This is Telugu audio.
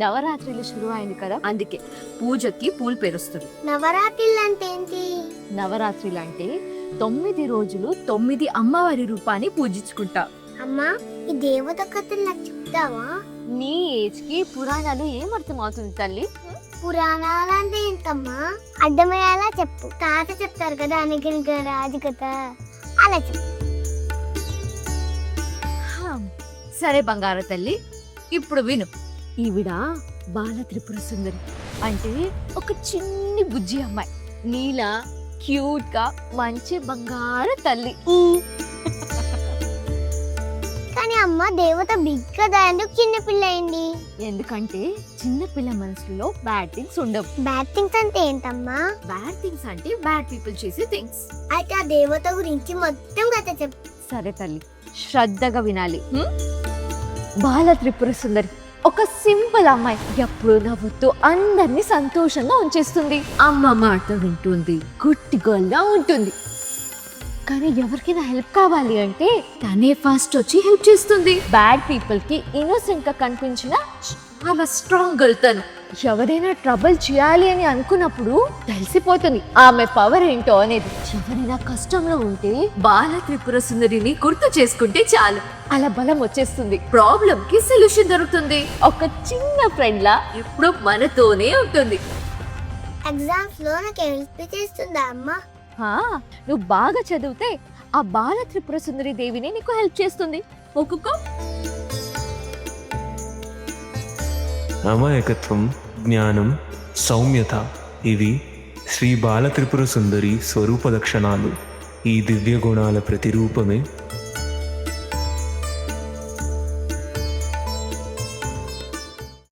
నవరాత్రులు షురు అయింది కదా, అందుకే పూజకి పూలు పేరుస్తుంది. నవరాత్రులు అంటే ఏంటి? నవరాత్రులు అంటే 9 రోజులు 9 అమ్మవారి రూపాన్ని పూజించుకుంటా. అమ్మా, ఈ దేవత కథలు నాకు చెప్తావా? నీ ఏజ్ కి పురాణాలు ఏమర్థం అవుతుంది తల్లి? పురాణాలు అంటే ఏంటమ్మా? అర్థమయ్యేలా చెప్పు. తాత చెప్తారు కదా అనగనగా రాజు కథ, అలా చెప్పు. సరే బంగారు తల్లి, ఇప్పుడు విను. ఈవిడ బాల త్రిపుర సుందరి, అంటే ఒక చిన్ని బుజ్జి అమ్మాయి. నీలా క్యూట్ గా మంచి బంగారు తల్లి. కానీ అమ్మ, దేవత బిగ్ కదా, ఎందుకు చిన్న పిల్ల అయింది? ఎందుకంటే చిన్న పిల్ల మనసులో బ్యాడ్ థింగ్స్ ఉండవు. బ్యాడ్ థింగ్స్ అంటే ఏంటమ్మా? బ్యాడ్ థింగ్స్ అంటే బ్యాడ్ పీపుల్ చేసే థింగ్స్. అయితే ఆ దేవత గురించి మొత్తం కథ చెప్పు. సరే తల్లి, శ్రద్ధగా వినాలి. బాల త్రిపుర సుందరి ఒక సింపుల్ అమ్మాయి, ఎప్పుడు నవ్వుతూ అందరినీ సంతోషంగా ఉంచేస్తుంది. అమ్మ మాట వింటుంది, గుడ్ గర్ల్ గా ఉంటుంది. కానీ ఎవరికైనా హెల్ప్ కావాలి అంటే తనే ఫస్ట్ వచ్చి హెల్ప్ చేస్తుంది. బ్యాడ్ పీపుల్ కి ఇన్నోసెంట్ గా కనిపించిన చాలా స్ట్రాంగ్ గర్ల్ తను. ఎవరైనా ట్రబుల్ చేయాలి అని అనుకున్నప్పుడు తెలిసిపోతుంది ఆమె పవర్ ఏంటో అనేది. ఎవరైనా కష్టంలో ఉంటే బాల త్రిపుర సుందరిని గుర్తు చేసుకుంటే చాలు, అలా బలం వచ్చేస్తుంది. ప్రాబ్లం కి సొల్యూషన్ దొరుకుతుంది. ఒక చిన్న ఫ్రెండ్ లా ఎప్పుడు మనతోనే ఉంటుంది. ఎగ్జామ్స్ లో నాకు హెల్ప్ చేస్తుందా అమ్మా? నువ్వు బాగా చదివితే ఆ బాల త్రిపుర సుందరి దేవిని నీకు హెల్ప్ చేస్తుంది. ఒక్కొక్క అమాయకత్వం, జ్ఞానం, సౌమ్యత ఇవి శ్రీ బాల త్రిపుర సుందరి స్వరూప లక్షణాలు. ఈ దివ్య గుణాల ప్రతిరూపమే